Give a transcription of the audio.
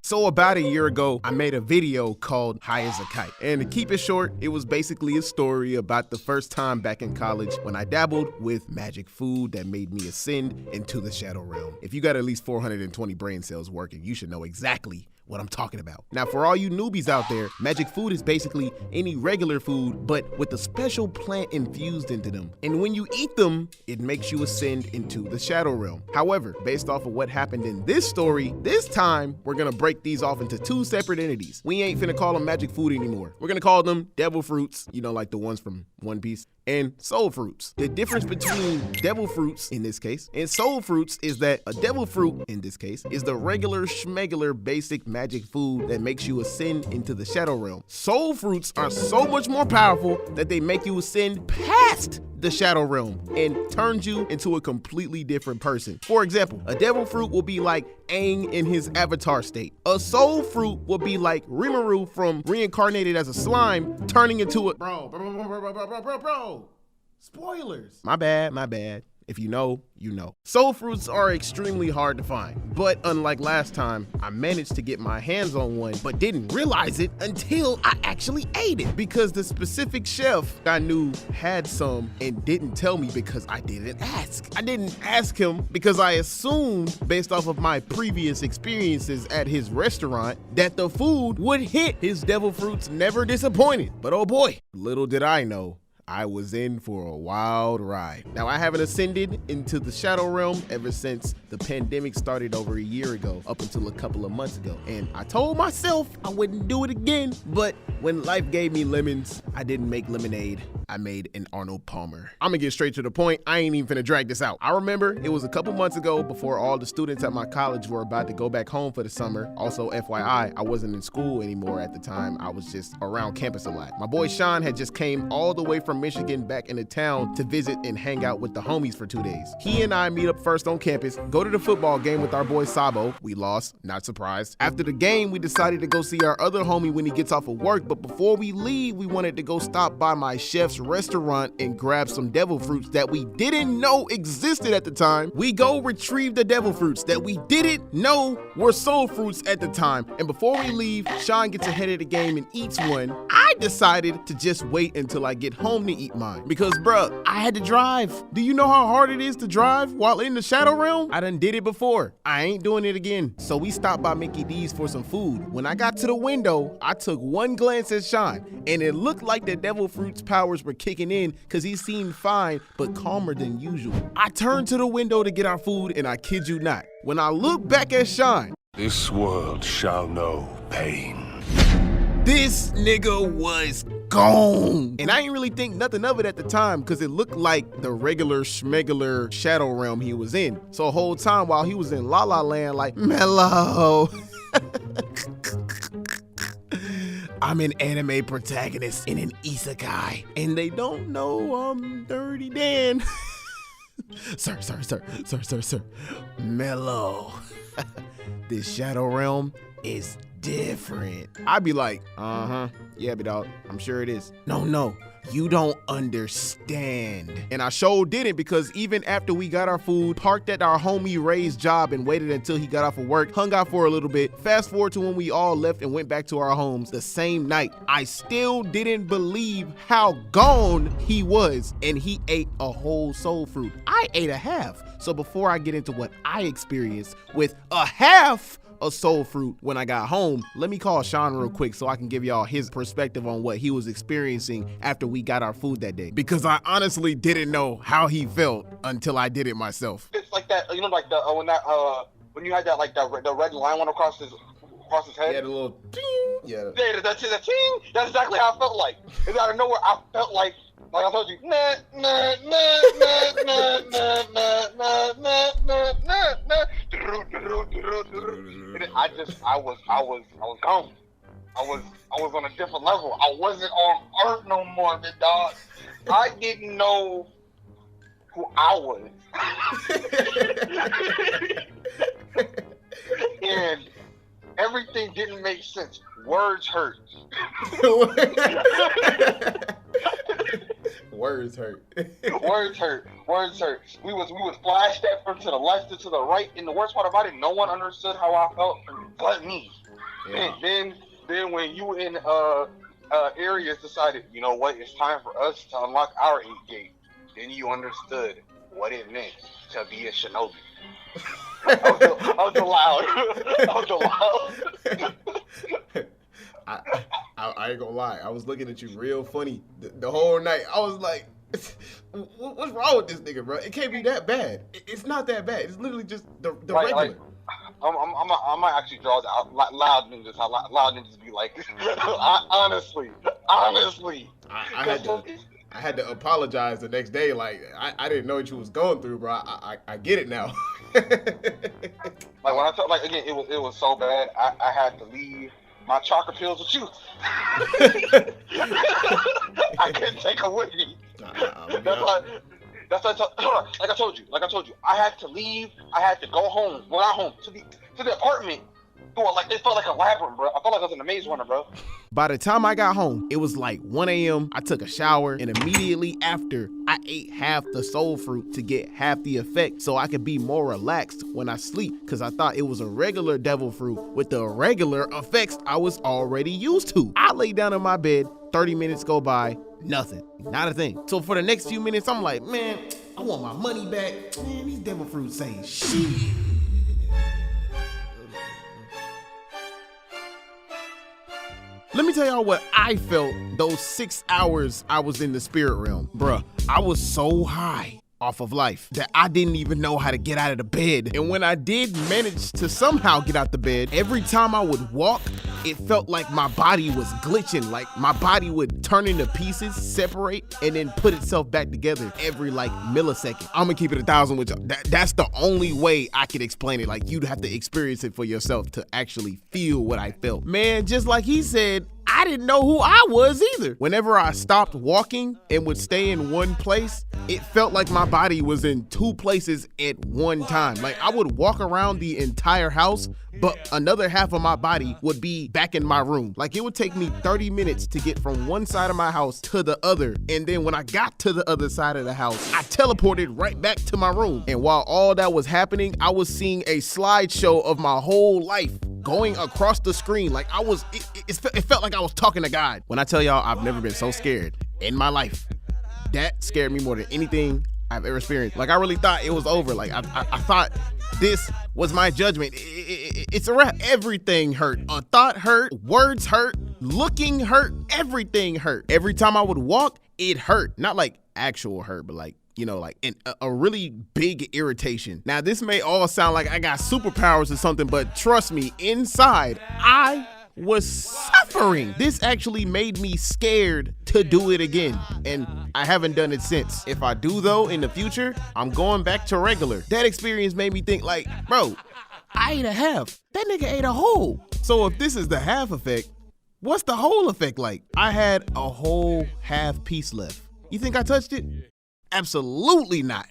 So about a year ago, I made a video called High as a Kite. And to keep it short, it was basically a story about the first time back in college when I dabbled with magic food that made me ascend into the shadow realm. If you got at least 420 brain cells working, you should know exactly what I'm talking about. Now, for all you newbies out there, magic food is basically any regular food, but with a special plant infused into them. And when you eat them, it makes you ascend into the shadow realm. However, based off of what happened in this story, this time we're gonna break these off into two separate entities. We ain't finna call them magic food anymore. We're gonna call them devil fruits, you know, like the ones from One Piece, and soul fruits. The difference between devil fruits, in this case, and soul fruits is that a devil fruit, in this case, is the regular schmegular basic magic food that makes you ascend into the shadow realm. Soul fruits are so much more powerful that they make you ascend past the shadow realm and turns you into a completely different person. For example, a devil fruit will be like Aang in his avatar state. A soul fruit will be like Rimuru from Reincarnated as a Slime turning into a bro. Spoilers. My bad. If you know, you know. Soul fruits are extremely hard to find, but unlike last time, I managed to get my hands on one, but didn't realize it until I actually ate it because the specific chef I knew had some and didn't tell me because I didn't ask. I didn't ask him because I assumed, based off of my previous experiences at his restaurant, that the food would hit. His devil fruits never disappointed, but oh boy, little did I know, I was in for a wild ride. Now, I haven't ascended into the shadow realm ever since the pandemic started over a year ago, up until a couple of months ago. And I told myself I wouldn't do it again, but when life gave me lemons, I didn't make lemonade. I made an Arnold Palmer. I'm gonna get straight to the point. I ain't even finna drag this out. I remember it was a couple months ago before all the students at my college were about to go back home for the summer. Also, FYI, I wasn't in school anymore at the time. I was just around campus a lot. My boy Sean had just came all the way from Michigan back into town to visit and hang out with the homies for 2 days. He and I meet up first on campus, go to the football game with our boy Sabo. We lost, not surprised. After the game, we decided to go see our other homie when he gets off of work, but before we leave, we wanted to go stop by my chef's restaurant and grab some devil fruits that we didn't know existed at the time. We go retrieve the devil fruits that we didn't know were soul fruits at the time. And before we leave, Sean gets ahead of the game and eats one. I decided to just wait until I get home to eat mine because, bruh, I had to drive. Do you know how hard it is to drive while in the shadow realm? I done did it before. I ain't doing it again. So we stopped by Mickey D's for some food. When I got to the window, I took one glance at Sean and it looked like the devil fruit's powers were kicking in because he seemed fine but calmer than usual. I turned to the window to get our food and I kid you not, when I look back at Sean, this world shall know pain. This nigga was gone. And I didn't really think nothing of it at the time because it looked like the regular schmegular shadow realm he was in. So the whole time while he was in La La Land, like, mellow. I'm an anime protagonist in an isekai, and they don't know I'm Dirty Dan. Sir. Mellow. This shadow realm is different. I'd be like, yeah, but dog, I'm sure it is. No, you don't understand. And I sure didn't because even after we got our food, parked at our homie Ray's job and waited until he got off of work, hung out for a little bit, fast forward to when we all left and went back to our homes the same night, I still didn't believe how gone he was, and he ate a whole soul fruit. I ate a half. So before I get into what I experienced with a half a soul fruit when I got home, let me call Sean real quick so I can give y'all his perspective on what he was experiencing after we got our food that day, because I honestly didn't know how he felt until I did it myself. It's like that, you know, like the when you had that, like the red line went across his head. Yeah, the little ting. Yeah, that's it. That's exactly how I felt like. It's out of nowhere. I felt like I told you, I was gone. I was on a different level. I wasn't on Earth no more, big dog. I didn't know who I was. And everything didn't make sense. Words hurt. Words hurt. Words hurt. We was flash stepping to the left and to the right, and the worst part about it, no one understood how I felt but me. Yeah. Then when you in areas decided, you know what, it's time for us to unlock our 8 gate. Then you understood what it meant to be a shinobi. I was allowed. I ain't gonna lie. I was looking at you real funny the whole night. I was like, what's wrong with this nigga, bro? It can't be that bad. It's not that bad. It's literally just the Like, regular. I might actually draw it out. Loud ninjas, how loud ninjas be like. Honestly. I had to apologize the next day. Like, I didn't know what you was going through, bro. I get it now. Like when I talk, like again, it was so bad. I had to leave my chocolate pills with you. I couldn't take them with me. That's why like I told you, I had to leave. I had to go home. Well, not home, to the apartment. Like it felt like a labyrinth, bro. I felt like I was in a maze runner, bro. By the time I got home, it was like 1 a.m. I took a shower, and immediately after, I ate half the soul fruit to get half the effect so I could be more relaxed when I sleep, because I thought it was a regular devil fruit with the regular effects I was already used to. I lay down in my bed, 30 minutes go by, nothing, not a thing. So for the next few minutes, I'm like, man, I want my money back. Man, these devil fruits ain't shit. Let me tell y'all what I felt those 6 hours I was in the spirit realm. Bruh, I was so high off of life that I didn't even know how to get out of the bed. And when I did manage to somehow get out the bed, every time I would walk, it felt like my body was glitching. Like my body would turn into pieces, separate, and then put itself back together every like millisecond. I'm gonna keep it 1,000 with y'all. That's the only way I could explain it. Like you'd have to experience it for yourself to actually feel what I felt. Man, just like he said, I didn't know who I was either. Whenever I stopped walking and would stay in one place, it felt like my body was in 2 places at one time. Like I would walk around the entire house, but another half of my body would be back in my room. Like it would take me 30 minutes to get from one side of my house to the other. And then when I got to the other side of the house, I teleported right back to my room. And while all that was happening, I was seeing a slideshow of my whole life going across the screen. Like it felt like I was talking to God. When I tell y'all I've never been so scared in my life, that scared me more than anything I've ever experienced. Like I really thought it was over. Like I thought this was my judgment. It's a wrap. Everything hurt. A thought hurt. Words hurt. Looking hurt. Everything hurt. Every time I would walk, it hurt. Not like actual hurt, but like, you know, like a really big irritation. Now, this may all sound like I got superpowers or something, but trust me, inside, I was suffering. This actually made me scared to do it again, and I haven't done it since. If I do, though, in the future, I'm going back to regular. That experience made me think like, bro, I ate a half. That nigga ate a whole. So if this is the half effect, what's the whole effect like? I had a whole half piece left. You think I touched it? Absolutely not.